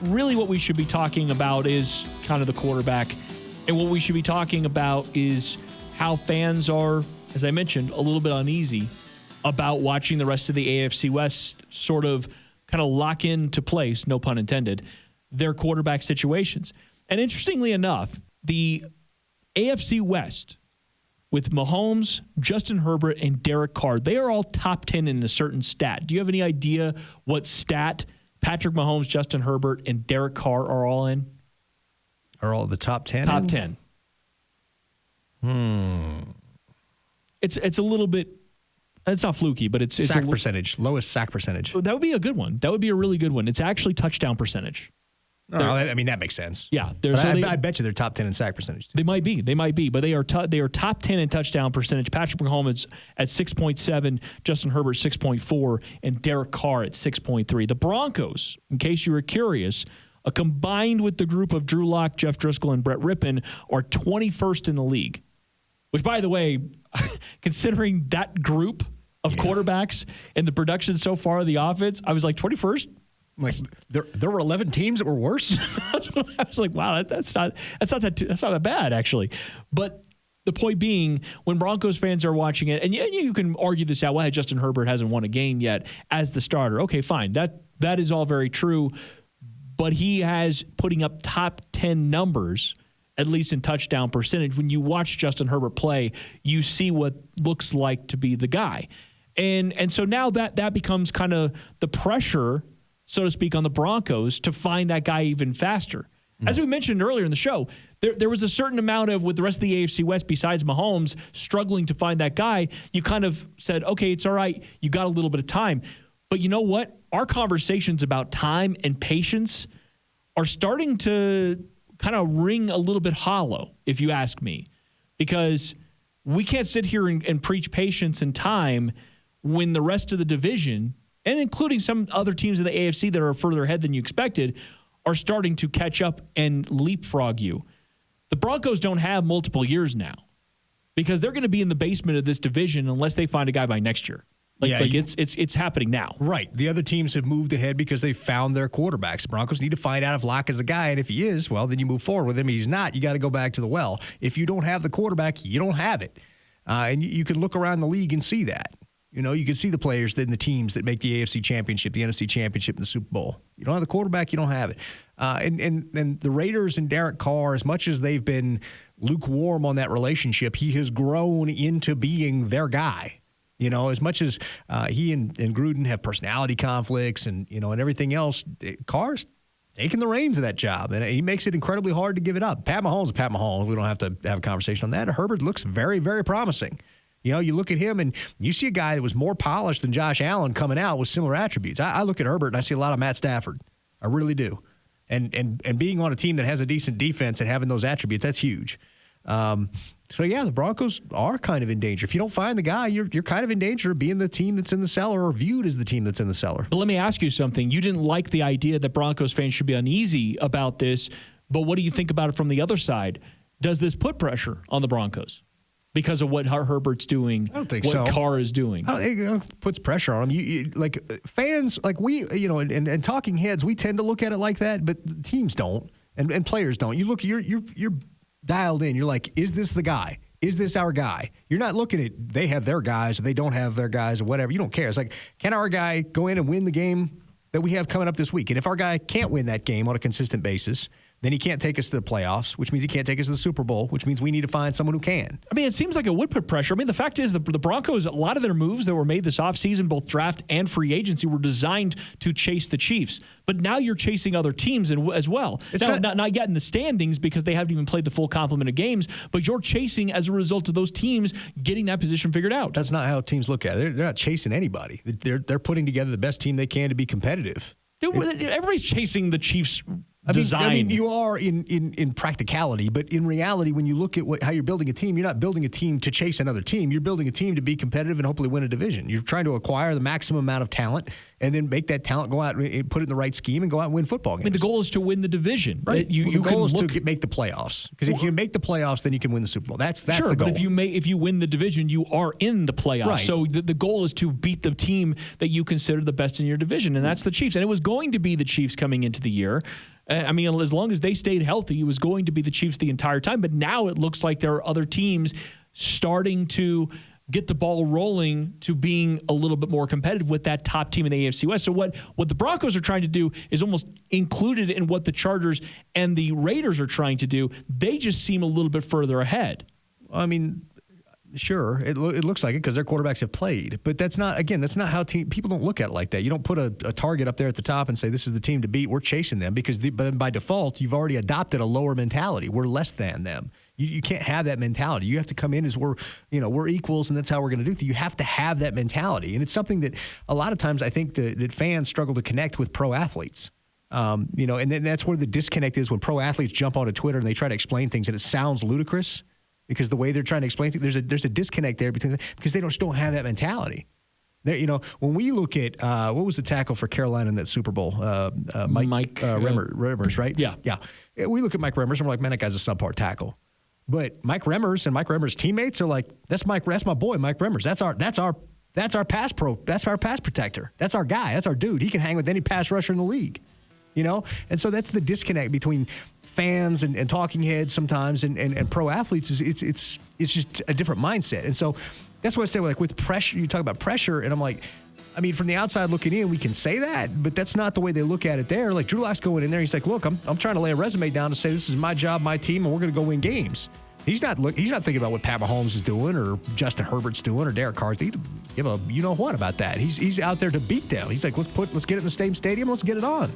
really what we should be talking about is kind of the quarterback. And what we should be talking about is how fans are, as I mentioned, a little bit uneasy about watching the rest of the AFC West sort of kind of lock into place, no pun intended, their quarterback situations. And interestingly enough, the AFC West with Mahomes, Justin Herbert, and Derek Carr, they are all top 10 in a certain stat. Do you have any idea what stat Patrick Mahomes, Justin Herbert, and Derek Carr are all in? Are all the top 10? Top 10. It's a little bit, it's not fluky, but it's sack percentage, lowest sack percentage. That would be a good one. That would be a really good one. It's actually touchdown percentage. No, I mean, that makes sense. Yeah. I bet you they're top 10 in sack percentage, too. They might be, but they are top 10 in touchdown percentage. Patrick Mahomes at 6.7, Justin Herbert 6.4, and Derek Carr at 6.3. The Broncos, in case you were curious, combined with the group of Drew Lock, Jeff Driscoll, and Brett Rippon, are 21st in the league. Which, by the way, considering that group of quarterbacks and the production so far of the offense, I was like, 21st? Like there were 11 teams that were worse. I was like, wow, that's not that bad actually. But the point being, when Broncos fans are watching it, and you can argue this out, well, hey, Justin Herbert hasn't won a game yet as the starter. Okay, fine, that is all very true, but he has putting up top 10 numbers, at least in touchdown percentage. When you watch Justin Herbert play, you see what looks like to be the guy, and so now that becomes kind of the pressure, so to speak, on the Broncos to find that guy even faster. As we mentioned earlier in the show, there was a certain amount of, with the rest of the AFC West, besides Mahomes, struggling to find that guy. You kind of said, okay, it's all right. You got a little bit of time. But you know what? Our conversations about time and patience are starting to kind of ring a little bit hollow, if you ask me, because we can't sit here and preach patience and time when the rest of the division, and including some other teams in the AFC that are further ahead than you expected, are starting to catch up and leapfrog you. The Broncos don't have multiple years now because they're going to be in the basement of this division unless they find a guy by next year. It's happening now. Right. The other teams have moved ahead because they found their quarterbacks. The Broncos need to find out if Locke is a guy, and if he is, well, then you move forward with him. If he's not, you got to go back to the well. If you don't have the quarterback, you don't have it. And you can look around the league and see that. You know, you can see the players and the teams that make the AFC Championship, the NFC Championship, and the Super Bowl. You don't have the quarterback, you don't have it. And the Raiders and Derek Carr, as much as they've been lukewarm on that relationship, he has grown into being their guy. You know, as much as he and Gruden have personality conflicts and everything else, Carr's taking the reins of that job, and he makes it incredibly hard to give it up. Pat Mahomes is Pat Mahomes. We don't have to have a conversation on that. Herbert looks very, very promising. You know, you look at him and you see a guy that was more polished than Josh Allen coming out with similar attributes. I look at Herbert and I see a lot of Matt Stafford. I really do. And being on a team that has a decent defense and having those attributes, that's huge. So, yeah, the Broncos are kind of in danger. If you don't find the guy, you're kind of in danger of being the team that's in the cellar or viewed as the team that's in the cellar. But let me ask you something. You didn't like the idea that Broncos fans should be uneasy about this, but what do you think about it from the other side? Does this put pressure on the Broncos because of what Herbert's doing, I don't think what so. Carr is doing? I don't think it puts pressure on them. You like fans, like we, and talking heads, we tend to look at it like that, but teams don't, and players don't. You look, you're dialed in. You're like, is this the guy? Is this our guy? You're not looking at they have their guys or they don't have their guys or whatever. You don't care. It's like, can our guy go in and win the game that we have coming up this week? And if our guy can't win that game on a consistent basis, then he can't take us to the playoffs, which means he can't take us to the Super Bowl, which means we need to find someone who can. I mean, it seems like it would put pressure. I mean, the fact is the Broncos, a lot of their moves that were made this offseason, both draft and free agency, were designed to chase the Chiefs. But now you're chasing other teams as well. Not yet in the standings because they haven't even played the full complement of games, but you're chasing as a result of those teams getting that position figured out. That's not how teams look at it. They're not chasing anybody. They're putting together the best team they can to be competitive. Dude, everybody's chasing the Chiefs design. I mean, you are in practicality, but in reality, when you look at how you're building a team, you're not building a team to chase another team. You're building a team to be competitive and hopefully win a division. You're trying to acquire the maximum amount of talent and then make that talent go out and put it in the right scheme and go out and win football games. I mean, the goal is to win the division. Right. The goal is to make the playoffs. Because if you make the playoffs, then you can win the Super Bowl. That's sure, the goal. But if you win the division, you are in the playoffs. Right. So the goal is to beat the team that you consider the best in your division, and that's the Chiefs. And it was going to be the Chiefs coming into the year. I mean, as long as they stayed healthy, it was going to be the Chiefs the entire time. But now it looks like there are other teams starting to get the ball rolling to being a little bit more competitive with that top team in the AFC West. So what the Broncos are trying to do is almost included in what the Chargers and the Raiders are trying to do. They just seem a little bit further ahead. I mean, sure, it looks like it because their quarterbacks have played. But that's not how people don't look at it like that. You don't put a target up there at the top and say, this is the team to beat. We're chasing them because but by default, you've already adopted a lower mentality. We're less than them. You can't have that mentality. You have to come in as we're equals, and that's how we're going to do things. You have to have that mentality. And it's something that a lot of times I think that fans struggle to connect with pro athletes. And then that's where the disconnect is when pro athletes jump onto Twitter and they try to explain things and it sounds ludicrous. Because the way they're trying to explain things, there's a disconnect there because they don't have that mentality. When we look at what was the tackle for Carolina in that Super Bowl, Mike Remmers, right? Yeah. We look at Mike Remmers and we're like, man, that guy's a subpar tackle. But Mike Remmers and Mike Remmers' teammates are like, that's my boy, Mike Remmers. That's our pass protector. That's our guy. That's our dude. He can hang with any pass rusher in the league. And so that's the disconnect between fans and talking heads sometimes and pro athletes. It's just a different mindset. And so that's what I say, like with pressure, you talk about pressure, and I'm like, I mean, from the outside looking in, we can say that, but that's not the way they look at it there. Like Drew Lock's going in there, he's like, look, I'm trying to lay a resume down to say this is my job, my team, and we're going to go win games. He's not thinking about what Pat Mahomes is doing or Justin Herbert's doing or Derek Carr's. He give a you know what about that. He's out there to beat them. He's like, let's get it in the same stadium. Let's get it on.